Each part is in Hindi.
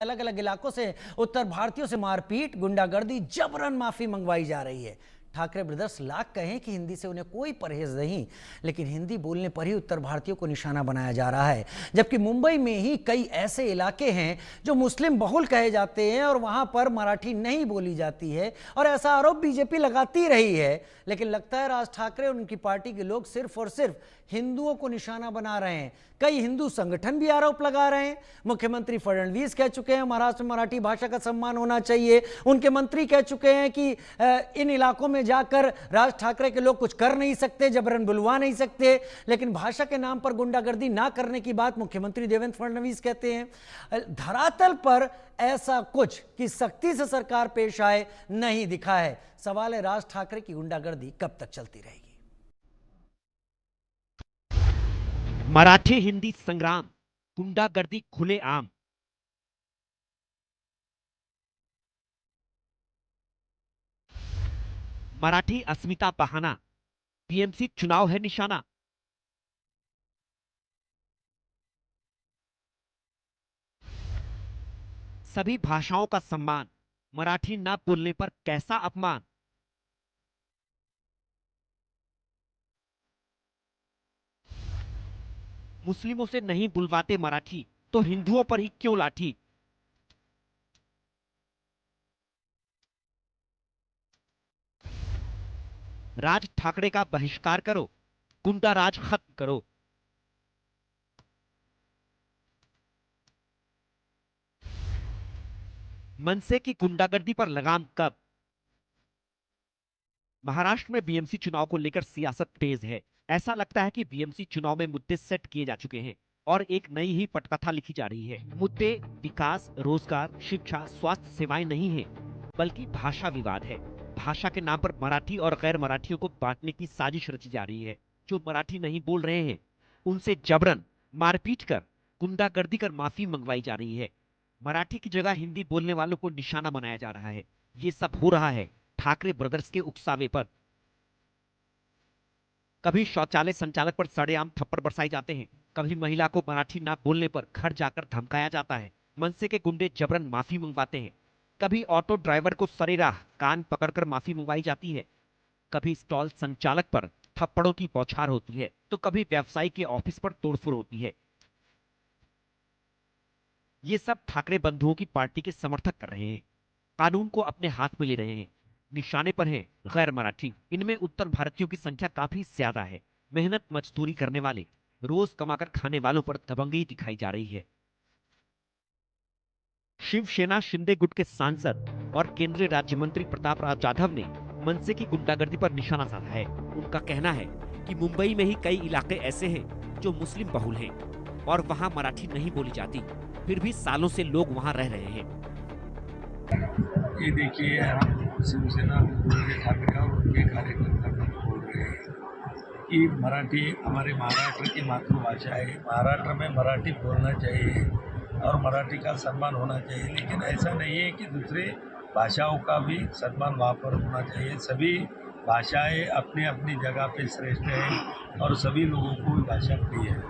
अलग अलग इलाकों से उत्तर भारतीयों से मारपीट, गुंडागर्दी, जबरन माफी मंगवाई जा रही है। ठाकरे ब्रदर्स लाख कहें कि हिंदी से उन्हें कोई परहेज नहीं, लेकिन हिंदी बोलने पर ही उत्तर भारतीयों को निशाना बनाया जा रहा है। जबकि मुंबई में ही कई ऐसे इलाके हैं जो मुस्लिम बहुल कहे जाते हैं और वहां पर मराठी नहीं बोली जाती है, और ऐसा आरोप बीजेपी लगाती रही है। लेकिन लगता है राज ठाकरे और उनकी पार्टी के लोग सिर्फ और सिर्फ हिंदुओं को निशाना बना रहे हैं। कई हिंदू संगठन भी आरोप लगा रहे हैं। मुख्यमंत्री फडणवीस कह चुके हैं महाराष्ट्र में मराठी भाषा का सम्मान होना चाहिए। उनके मंत्री कह चुके हैं कि इन इलाकों में जाकर राज ठाकरे के लोग कुछ कर नहीं सकते, जबरन बुलवा नहीं सकते। लेकिन भाषा के नाम पर गुंडागर्दी ना करने की बात मुख्यमंत्री देवेंद्र फडणवीस कहते हैं। धरातल पर ऐसा कुछ कि सख्ती से सरकार पेश आए नहीं दिखा है। सवाल है राज ठाकरे की गुंडागर्दी कब तक चलती रहेगी। मराठी हिंदी संग्राम, गुंडागर्दी खुलेआम। मराठी अस्मिता बहाना, बीएमसी चुनाव है निशाना। सभी भाषाओं का सम्मान, मराठी ना बोलने पर कैसा अपमान। मुस्लिमों से नहीं बुलवाते मराठी, तो हिंदुओं पर ही क्यों लाठी। राज ठाकरे का बहिष्कार करो, गुंडा राज खत्म करो। मनसे की गुंडागर्दी पर लगाम कब। महाराष्ट्र में बीएमसी चुनाव को लेकर सियासत तेज है। ऐसा लगता है कि बीएमसी चुनाव में मुद्दे सेट किए जा चुके हैं और एक नई ही पटकथा लिखी जा रही है। मुद्दे विकास, रोजगार, शिक्षा, स्वास्थ्य सेवाएं नहीं है, बल्कि भाषा विवाद है। भाषा के नाम पर मराठी और गैर मराठियों को बांटने की साजिश रची जा रही है। जो मराठी नहीं बोल रहे हैं उनसे जबरन मारपीट कर, गुंडागर्दी कर माफी मंगवाई जा रही है। मराठी की जगह हिंदी बोलने वालों को निशाना बनाया जा रहा है। ये सब हो रहा है ठाकरे ब्रदर्स के उकसावे पर। कभी शौचालय संचालक पर सरेआम थप्पड़ बरसाए जाते हैं, कभी महिला को मराठी ना बोलने पर घर जाकर धमकाया जाता है। मनसे के गुंडे जबरन माफी मंगवाते हैं। कभी ऑटो ड्राइवर को सरेराह कान पकड़कर माफी मंगवाई जाती है। कभी स्टॉल संचालक पर थप्पड़ों की बौछार होती है, तो कभी व्यवसायी के ऑफिस पर तोड़फोड़ होती है। ये सब ठाकरे बंधुओं की पार्टी के समर्थक कर रहे हैं, कानून को अपने हाथ में ले रहे हैं। निशाने पर हैं गैर मराठी। इनमें उत्तर भारतीयों की संख्या काफी ज्यादा है। मेहनत मजदूरी करने वाले, रोज कमाकर खाने वालों पर दबंगई दिखाई जा रही है। शिवसेना शिंदे गुट के सांसद और केंद्रीय राज्य मंत्री प्रताप राव जाधव ने मनसे की गुंडागर्दी पर निशाना साधा है। उनका कहना है कि मुंबई में ही कई इलाके ऐसे हैं जो मुस्लिम बहुल हैं और वहां मराठी नहीं बोली जाती, फिर भी सालों से लोग वहां रह रहे हैं। ये देखिए, हम शिवसेना ठाकरे और उनके कार्यकर्ता बोल रहे हैं कि मराठी हमारे महाराष्ट्र की मातृभाषा है। महाराष्ट्र में मराठी बोलना चाहिए और मराठी का सम्मान होना चाहिए, लेकिन ऐसा नहीं है कि दूसरे भाषाओं का भी सम्मान वहाँ पर होना चाहिए। सभी भाषाएं अपनी अपनी जगह पे श्रेष्ठ हैं और सभी लोगों को भाषा प्रिय है।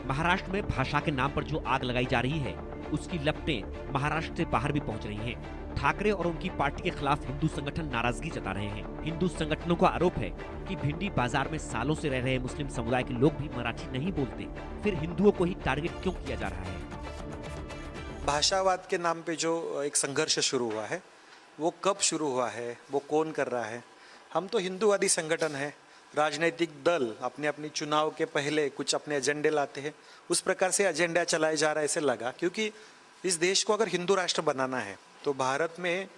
महाराष्ट्र में भाषा के नाम पर जो आग लगाई जा रही है उसकी लपटें महाराष्ट्र से बाहर भी पहुंच रही हैं। ठाकरे और उनकी पार्टी के खिलाफ हिंदू संगठन नाराजगी जता रहे हैं। हिंदू संगठनों का आरोप है कि भिंडी बाजार में सालों से रह रहे मुस्लिम समुदाय के लोग भी मराठी नहीं बोलते, फिर हिंदुओं को ही टारगेट क्यों किया जा रहा है। भाषावाद के नाम पे जो एक संघर्ष शुरू हुआ है, वो कब शुरू हुआ है, वो कौन कर रहा है। हम तो हिंदूवादी संगठन है। राजनीतिक दल अपने अपनी चुनाव के पहले कुछ अपने एजेंडे लाते हैं, उस प्रकार से एजेंडा चलाया जा रहा है ऐसे लगा। क्योंकि इस देश को अगर हिंदू राष्ट्र बनाना है तो भारत में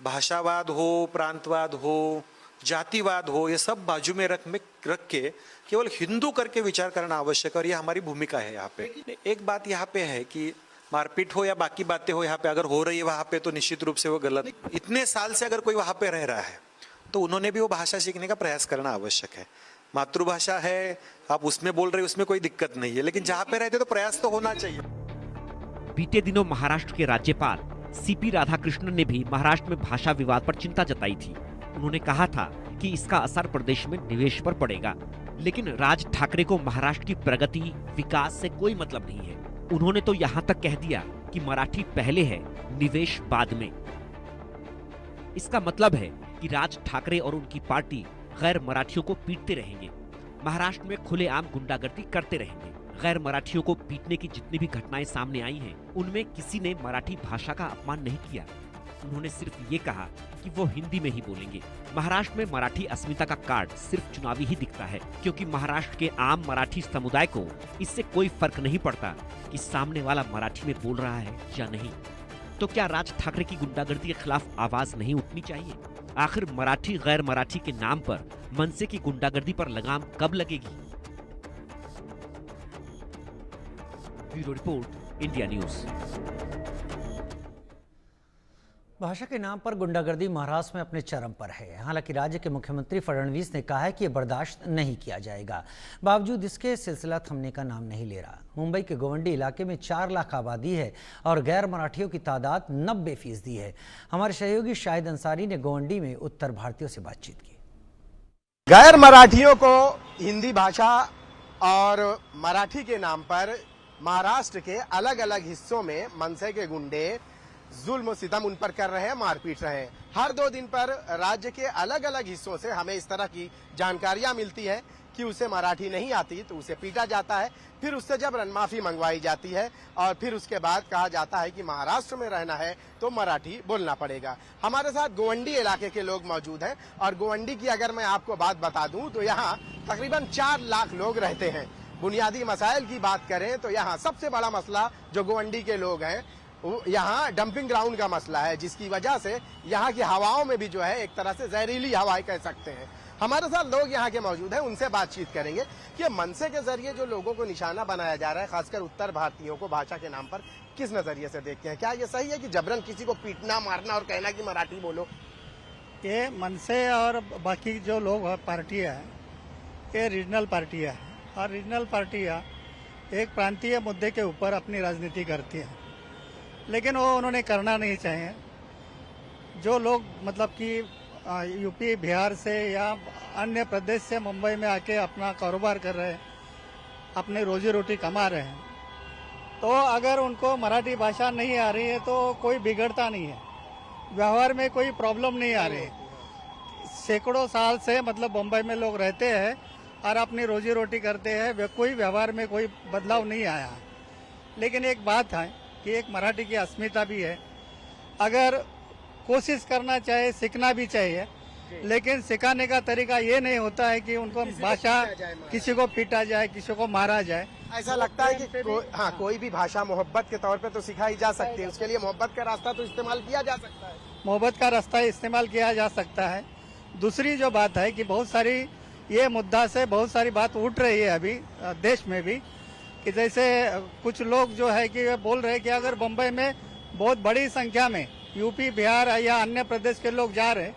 भाषावाद हो, प्रांतवाद हो, जातिवाद हो, ये सब बाजू में रख के केवल हिंदू करके विचार करना आवश्यक है, और ये हमारी भूमिका है। यहाँ पे एक बात यहाँ पे है कि मारपीट हो या बाकी बातें हो, यहाँ पे अगर हो रही है वहाँ पे तो निश्चित रूप से वो गलत। इतने साल से अगर कोई वहाँ पे रह रहा है तो उन्होंने भी वो भाषा सीखने का प्रयास करना आवश्यक है। मातृभाषा है, आप उसमें बोल रहे हो, उसमें कोई दिक्कत नहीं है, लेकिन जहाँ पे रहते तो प्रयास तो होना चाहिए। बीते दिनों महाराष्ट्र के राज्यपाल सीपी राधाकृष्णन ने भी महाराष्ट्र में भाषा विवाद पर चिंता जताई थी। उन्होंने कहा था कि इसका असर प्रदेश में निवेश पर पड़ेगा, लेकिन राज ठाकरे को महाराष्ट्र की प्रगति, विकास से कोई मतलब नहीं है। उन्होंने तो यहाँ तक कह दिया कि मराठी पहले है, निवेश बाद में। इसका मतलब है कि राज ठाकरे और उनकी पार्टी गैर मराठियों को पीटते रहेंगे, महाराष्ट्र में खुलेआम गुंडागर्दी करते रहेंगे। गैर मराठियों को पीटने की जितनी भी घटनाएं सामने आई हैं, उनमें किसी ने मराठी भाषा का अपमान नहीं किया। उन्होंने सिर्फ ये कहा कि वो हिंदी में ही बोलेंगे। महाराष्ट्र में मराठी अस्मिता का कार्ड सिर्फ चुनावी ही दिखता है, क्योंकि महाराष्ट्र के आम मराठी समुदाय को इससे कोई फर्क नहीं पड़ता कि सामने वाला मराठी में बोल रहा है या नहीं। तो क्या राज ठाकरे की गुंडागर्दी के खिलाफ आवाज नहीं उठनी चाहिए? आखिर मराठी गैर मराठी के नाम पर मनसे की गुंडागर्दी पर लगाम कब लगेगी? Bureau report, India news. भाषा के नाम पर गुंडागर्दी महाराष्ट्र में अपने चरम पर है। हालांकि राज्य के मुख्यमंत्री फडणवीस ने कहा है कि यह बर्दाश्त नहीं किया जाएगा। बावजूद इसके सिलसिला थमने का नाम नहीं ले रहा। मुंबई के गोवंडी इलाके में 4 लाख आबादी है और गैर मराठियों की तादाद 90% है। हमारे सहयोगी शाहिद अंसारी ने गोवंडी में उत्तर भारतीयों से बातचीत की। गैर मराठियों को हिंदी भाषा और मराठी के नाम पर महाराष्ट्र के अलग अलग हिस्सों में मनसे के गुंडे जुल्म सितम उन पर कर रहे हैं, मारपीट रहे हैं। हर 2 दिन पर राज्य के अलग अलग हिस्सों से हमें इस तरह की जानकारियां मिलती है कि उसे मराठी नहीं आती तो उसे पीटा जाता है, फिर उससे जबरन माफी मंगवाई जाती है और फिर उसके बाद कहा जाता है कि महाराष्ट्र में रहना है तो मराठी बोलना पड़ेगा। हमारे साथ गोवंडी इलाके के लोग मौजूद हैं और गोवंडी की अगर मैं आपको बात बता दूं तो यहाँ तकरीबन 4 लाख लोग रहते हैं। बुनियादी मसाइल की बात करें तो यहाँ सबसे बड़ा मसला जो गोवंडी के लोग हैं यहाँ डंपिंग ग्राउंड का मसला है, जिसकी वजह से यहाँ की हवाओं में भी जो है एक तरह से जहरीली हवाएं कह सकते हैं। हमारे साथ लोग यहाँ के मौजूद हैं, उनसे बातचीत करेंगे कि मनसे के जरिए जो लोगों को निशाना बनाया जा रहा है, खासकर उत्तर भारतीयों को भाषा के नाम पर, किस नजरिए से देखते हैं? क्या ये सही है कि जबरन किसी को पीटना, मारना और कहना कि मराठी बोलो? ये मनसे और बाकी जो लोग पार्टियां हैं, ये रीजनल पार्टियां हैं और रीजनल पार्टियां एक प्रांतीय मुद्दे के ऊपर अपनी राजनीति करती हैं, लेकिन वो उन्होंने करना नहीं चाहिए। जो लोग मतलब कि यूपी बिहार से या अन्य प्रदेश से मुंबई में आके अपना कारोबार कर रहे हैं, अपने रोजी रोटी कमा रहे हैं, तो अगर उनको मराठी भाषा नहीं आ रही है तो कोई बिगड़ता नहीं है, व्यवहार में कोई प्रॉब्लम नहीं आ रही है। सैकड़ों साल से मतलब मुंबई में लोग रहते हैं और अपनी रोजी रोटी करते हैं, कोई व्यवहार में कोई बदलाव नहीं आया। लेकिन एक बात है कि एक मराठी की अस्मिता भी है, अगर कोशिश करना चाहे, सीखना भी चाहिए, लेकिन सिखाने का तरीका ये नहीं होता है कि उनको भाषा किसी को पीटा जाए, किसी को मारा जाए। ऐसा लगता है कि कोई भी भाषा मोहब्बत के तौर पे तो सिखाई जा सकती है, उसके लिए मोहब्बत का रास्ता तो इस्तेमाल किया जा सकता है। मोहब्बत का रास्ता इस्तेमाल किया जा सकता है। दूसरी जो बात है कि बहुत सारी ये मुद्दा से बहुत सारी बात उठ रही है अभी देश में भी, कि जैसे कुछ लोग जो है कि वे बोल रहे हैं कि अगर मुंबई में बहुत बड़ी संख्या में यूपी बिहार या अन्य प्रदेश के लोग जा रहे हैं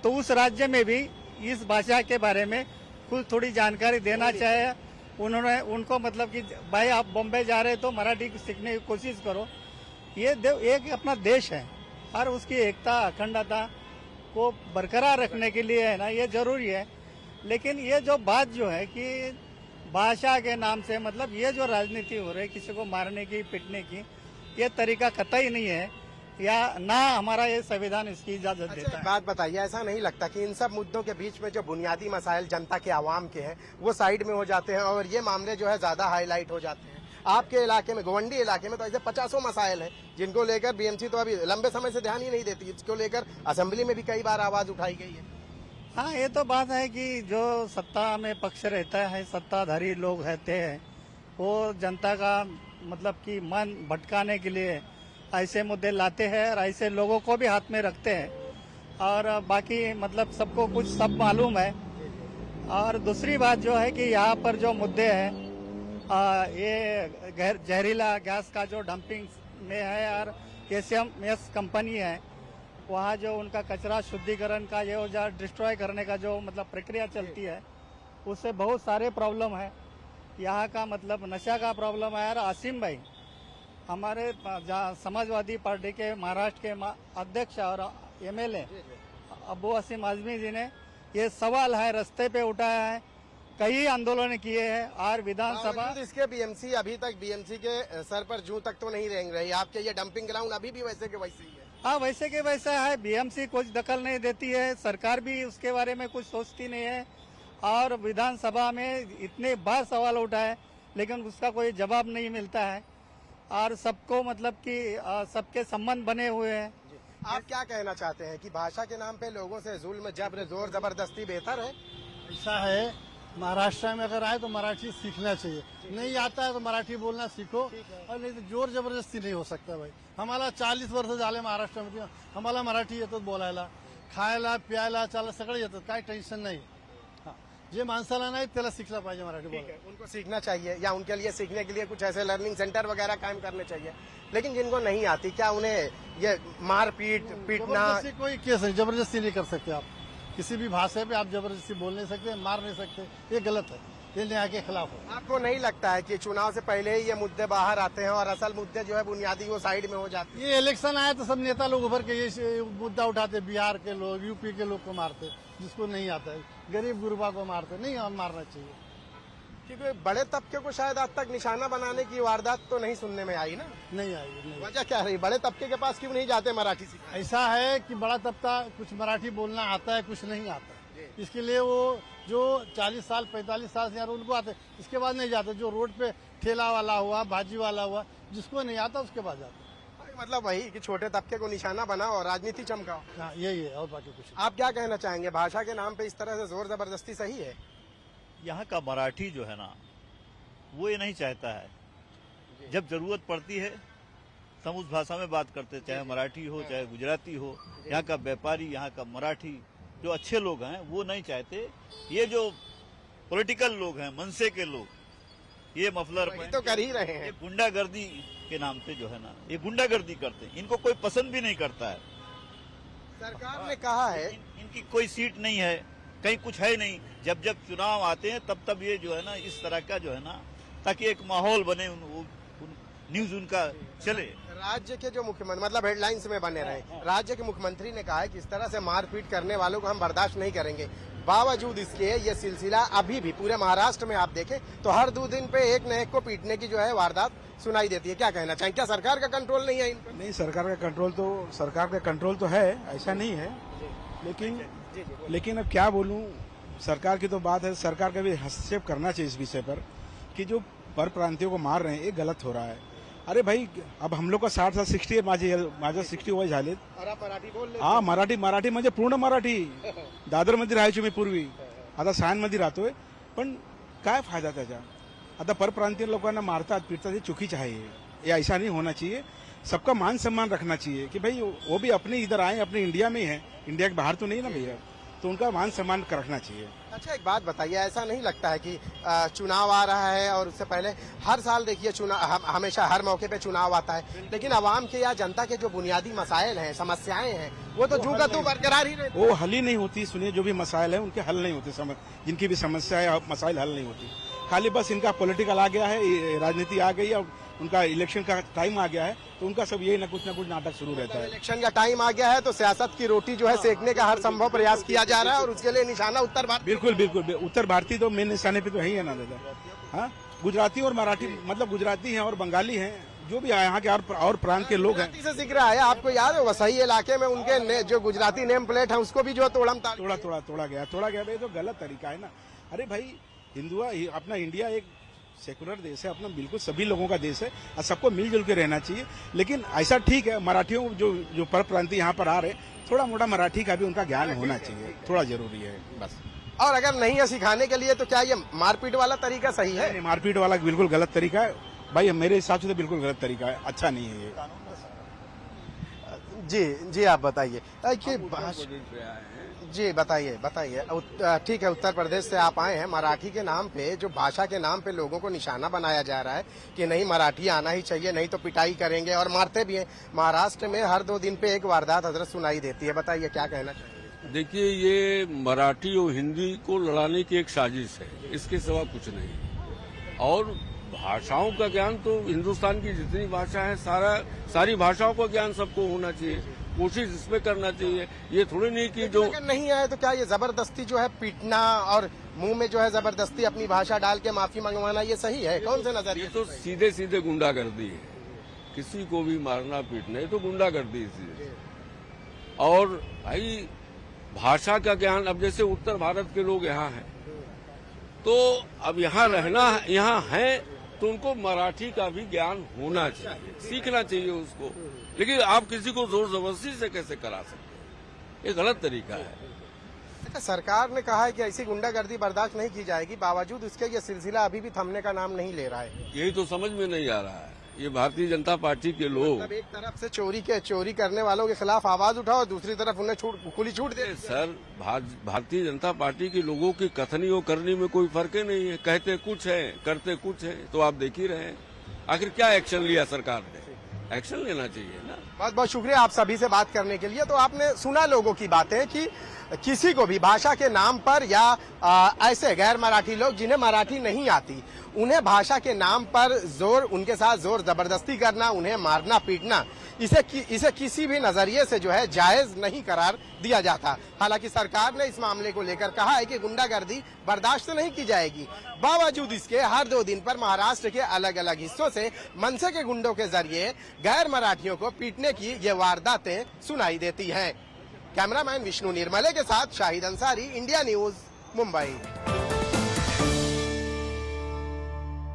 तो उस राज्य में भी इस भाषा के बारे में कुछ थोड़ी जानकारी देना चाहिए। उन्होंने उनको मतलब कि भाई आप बम्बई जा रहे तो मराठी सीखने की कोशिश करो। ये एक अपना देश है और उसकी एकता अखंडता को बरकरार रखने के लिए है ना, ये जरूरी है। लेकिन ये जो बात जो है कि भाषा के नाम से मतलब ये जो राजनीति हो रही है किसी को मारने की, पीटने की, ये तरीका कतई नहीं है या ना हमारा ये संविधान इसकी इजाजत देता है। बात बताइए, ऐसा नहीं लगता कि इन सब मुद्दों के बीच में जो बुनियादी मसाइल जनता के आवाम के हैं वो साइड में हो जाते हैं और ये मामले जो है ज्यादा हाईलाइट हो जाते हैं? आपके इलाके में, गोवंडी इलाके में तो ऐसे 50 मसाइल हैं जिनको लेकर बीएमसी तो अभी लंबे समय से ध्यान ही नहीं देती। इसको लेकर असेंबली में भी कई बार आवाज उठाई गई है। हाँ, ये तो बात है कि जो सत्ता में पक्ष रहता है, सत्ताधारी लोग रहते हैं, वो जनता का मतलब कि मन भटकाने के लिए ऐसे मुद्दे लाते हैं और ऐसे लोगों को भी हाथ में रखते हैं और बाकी मतलब सबको कुछ सब मालूम है। और दूसरी बात जो है कि यहाँ पर जो मुद्दे हैं, ये जहरीला गैस का जो डंपिंग में है और एसएमएस कंपनी है, वहाँ जो उनका कचरा शुद्धिकरण का ये जो डिस्ट्रॉय करने का जो मतलब प्रक्रिया चलती है, उससे बहुत सारे प्रॉब्लम है। यहाँ का मतलब नशा का प्रॉब्लम है। और आसिम भाई हमारे समाजवादी पार्टी के महाराष्ट्र के अध्यक्ष और एमएलए अबू आसिम आजमी जी ने ये सवाल है रास्ते पे उठाया है कई आंदोलन किए हैं और विधानसभा बावजूद इसके बीएमसी अभी तक बीएमसी के सर पर जूं तक तो नहीं रेंग रही। आपके ये डंपिंग ग्राउंड अभी भी वैसे के वैसे ही है। हाँ, वैसे के वैसा है। बीएमसी कुछ दखल नहीं देती है, सरकार भी उसके बारे में कुछ सोचती नहीं है और विधानसभा में इतने बार सवाल उठा है लेकिन उसका कोई जवाब नहीं मिलता है और सबको मतलब कि सबके संबंध बने हुए हैं। आप क्या कहना चाहते हैं कि भाषा के नाम पे लोगों से जुल्म, जबर, जोर जबरदस्ती बेहतर है? ऐसा है, महाराष्ट्र में अगर आए तो मराठी सीखना चाहिए, नहीं आता है तो मराठी बोलना सीखो और नहीं तो जोर जबरदस्ती नहीं हो सकता भाई। हमारा 40 वर्ष झाले महाराष्ट्रामध्ये, आम्हाला मराठी येतं बोलायला, खायला प्यायला चाला सगळं येतं, काय टेन्शन नाही। जे माणसाला नाही त्याला शिकला पाहिजे मराठी बोलायला। उनको सीखना चाहिए या उनके लिए सीखने के लिए कुछ ऐसे लर्निंग सेंटर वगैरह कायम करने चाहिए। लेकिन जिनको नहीं आती, क्या उन्हें ये मारपीट, पीटना? जबरदस्ती कोई केस नहीं, जबरदस्ती नहीं कर सकते आप किसी भी भाषा पे, आप जबरदस्ती बोल नहीं सकते, मार नहीं सकते, ये गलत है, ये न्याय के खिलाफ है। आपको नहीं लगता है कि चुनाव से पहले ही ये मुद्दे बाहर आते हैं और असल मुद्दे जो है बुनियादी वो साइड में हो जाते हैं? ये इलेक्शन आया तो सब नेता लोग उभर के ये मुद्दा उठाते, बिहार के लोग, यूपी के लोग को मारते, जिसको नहीं आता है, गरीब गुरबा को मारते। नहीं, हम मारना चाहिए क्योंकि बड़े तबके को शायद आज तक निशाना बनाने की वारदात तो नहीं सुनने में आई ना। नहीं आएगी, नहीं। वजह क्या रही? बड़े तबके के पास क्यों नहीं जाते मराठी सीखने? ऐसा है कि बड़ा तबका कुछ मराठी बोलना आता है, कुछ नहीं आता। इसके लिए वो जो 40 साल 45 साल से उनको आते, इसके बाद नहीं जाते। जो रोड पे ठेला वाला हुआ, भाजी वाला हुआ, जिसको नहीं आता उसके बाद जाते। मतलब वही कि छोटे तबके को निशाना बनाओ और राजनीति चमकाओ। हाँ, यही है और बाकी कुछ। आप क्या कहना चाहेंगे? भाषा के नाम पे इस तरह से जोर जबरदस्ती सही है? यहाँ का मराठी जो है ना, वो ये नहीं चाहता है। जब जरूरत पड़ती है हम उस भाषा में बात करते, चाहे मराठी हो चाहे गुजराती हो। यहाँ का व्यापारी, यहाँ का मराठी जो अच्छे लोग हैं वो नहीं चाहते। ये जो पॉलिटिकल लोग हैं, मनसे के लोग, ये मफलर वही तो कर ही रहे हैं। ये गुंडागर्दी के नाम पे जो है ना, ये गुंडागर्दी करते हैं। इनको कोई पसंद भी नहीं करता है। सरकार ने कहा है इनकी कोई सीट नहीं है, कहीं कुछ है नहीं। जब जब चुनाव आते हैं तब तब ये जो है ना इस तरह का जो है ना, ताकि एक माहौल बने, न्यूज उनका चले। राज्य के जो मुख्यमंत्री, मतलब हेडलाइंस में बने रहे, राज्य के मुख्यमंत्री ने कहा है कि इस तरह से मारपीट करने वालों को हम बर्दाश्त नहीं करेंगे। बावजूद इसके ये सिलसिला अभी भी पूरे महाराष्ट्र में आप देखें तो हर 2 दिन पे एक न एक को पीटने की जो है वारदात सुनाई देती है। क्या कहना चाहेंगे? क्या सरकार का कंट्रोल नहीं है इन पर? नहीं, सरकार का कंट्रोल तो है, ऐसा नहीं है। लेकिन अब क्या बोलूं, सरकार की तो बात है, सरकार का भी हस्तक्षेप करना चाहिए इस विषय पर कि जो पर प्रांतियों को मार रहे हैं ये गलत हो रहा है। अरे भाई, अब हम लोग का 60 60 माझं 60 वय झालेत और आप मराठी बोल रहे? हा, मराठी म्हणजे पूर्ण मराठी। दादरमध्ये राहायचो मी पूर्वी, आता सायनमध्ये राहतोय, पण काय फायदा त्याचा? आता परप्रांतीय लोकांना मारतात, पीटतात, हे चुकीचं आहे। ये ऐसा नहीं होना चाहिए। सबका मान सम्मान रखना चाहिए कि भाई वो भी अपने इधर आए, अपने इंडिया में ही है, इंडिया के बाहर तो नहीं ना भैया, तो उनका मान सम्मान रखना चाहिए। अच्छा, एक बात बताइए, ऐसा नहीं लगता है कि चुनाव आ रहा है और उससे पहले हर साल देखिए चुनाव, हमेशा हर मौके पे चुनाव आता है, लेकिन आवाम के या जनता के जो बुनियादी मसाइल हैं, समस्याएं हैं, वो तो जूं का तू बरकरार ही रहती है। वो हल ही नहीं होती। सुनिए, जो भी मसाइल है उनके हल नहीं होते, जिनकी भी समस्याएं मसाइल हल नहीं होती। खाली बस इनका पॉलिटिकल आ गया है, राजनीति आ गई है, उनका इलेक्शन का टाइम आ गया है, तो उनका सब यही ना कुछ नाटक शुरू रहता है। इलेक्शन का टाइम आ गया है तो सियासत की रोटी जो है सेकने का हर संभव प्रयास किया जा रहा है और उसके लिए निशाना उत्तर भारत। बिल्कुल उत्तर भारतीय तो मेन निशाने पे तो है ही है ना दादा। हाँ, गुजराती और मराठी, मतलब गुजराती हैं और बंगाली हैं, जो भी यहाँ के और प्रांत के लोग हैं। से जिक्र आया, आपको याद है वसई इलाके में उनके जो गुजराती नेम प्लेट है उसको भी जो तोड़ा गया। भाई तो गलत तरीका है ना। अरे भाई, अपना इंडिया एक सेकुलर देश है, अपना बिल्कुल सभी लोगों का देश है और सबको मिलजुल के रहना चाहिए। लेकिन ऐसा ठीक है, मराठियों जो पर प्रांतीय यहाँ पर आ रहे, थोड़ा मोटा मराठी का भी उनका ज्ञान होना चाहिए, थोड़ा जरूरी है बस। और अगर नहीं है सिखाने के लिए तो क्या ये मारपीट वाला तरीका सही है? नहीं, मारपीट वाला बिल्कुल गलत तरीका है भाई, मेरे हिसाब से तो बिल्कुल गलत तरीका है, अच्छा नहीं है ये। जी आप बताइए। जी बताइए। ठीक है, उत्तर प्रदेश से आप आए हैं। मराठी के नाम पे, जो भाषा के नाम पे लोगों को निशाना बनाया जा रहा है कि नहीं मराठी आना ही चाहिए, नहीं तो पिटाई करेंगे, और मारते भी हैं। महाराष्ट्र में हर 2 दिन पे एक वारदात हजरत सुनाई देती है। बताइए क्या कहना चाहिए? देखिए, ये मराठी और हिंदी को लड़ाने की एक साजिश है, इसके सिवा कुछ नहीं। और भाषाओं का ज्ञान तो हिंदुस्तान की जितनी भाषा है, सारी भाषाओं का ज्ञान सबको होना चाहिए, कोशिश इसमें करना चाहिए। ये थोड़ी नहीं कि जो अगर नहीं आए तो क्या ये जबरदस्ती जो है पीटना और मुंह में जो है जबरदस्ती अपनी भाषा डाल के माफी मंगवाना, ये सही है? कौन से नजरिए? ये तो सीधे सीधे गुंडागर्दी है। किसी को भी मारना पीटना, ये तो गुंडागर्दी है। और भाई भाषा का ज्ञान, अब जैसे उत्तर भारत के लोग यहाँ हैं, तो अब यहाँ रहना, यहाँ है तो उनको मराठी का भी ज्ञान होना चाहिए, सीखना चाहिए उसको। लेकिन आप किसी को जोर जबरदस्ती से कैसे करा सकते हैं? ये गलत तरीका है। सरकार ने कहा है कि ऐसी गुंडागर्दी बर्दाश्त नहीं की जाएगी, बावजूद इसके ये सिलसिला अभी भी थमने का नाम नहीं ले रहा है। यही तो समझ में नहीं आ रहा है। ये भारतीय जनता पार्टी के लोग मतलब एक तरफ से चोरी करने वालों के खिलाफ आवाज उठाओ, दूसरी तरफ उन्हें खुली छूट दे। सर, भारतीय जनता पार्टी के लोगों की कथनी और करनी में कोई फर्क ही नहीं है। कहते कुछ है, करते कुछ है, तो आप देख ही रहे हैं। आखिर क्या एक्शन लिया सरकार ने? एक्शन लेना चाहिए ना। बहुत बहुत शुक्रिया आप सभी से बात करने के लिए। तो आपने सुना लोगों की बातें कि किसी को भी भाषा के नाम पर या ऐसे गैर मराठी लोग जिन्हें मराठी नहीं आती, उन्हें भाषा के नाम पर उनके साथ जोर जबरदस्ती करना, उन्हें मारना पीटना, इसे किसी भी नजरिए से जो है जायज नहीं करार दिया जाता। हालांकि सरकार ने इस मामले को लेकर कहा है कि गुंडागर्दी बर्दाश्त नहीं की जाएगी। बावजूद इसके हर 2 दिन पर महाराष्ट्र के अलग अलग हिस्सों से मनसे के गुंडों के जरिए गैर मराठियों को पीटने की ये वारदातें सुनाई देती हैं। कैमरामैन विष्णु निर्मले के साथ शाहिद अंसारी, इंडिया न्यूज, मुंबई।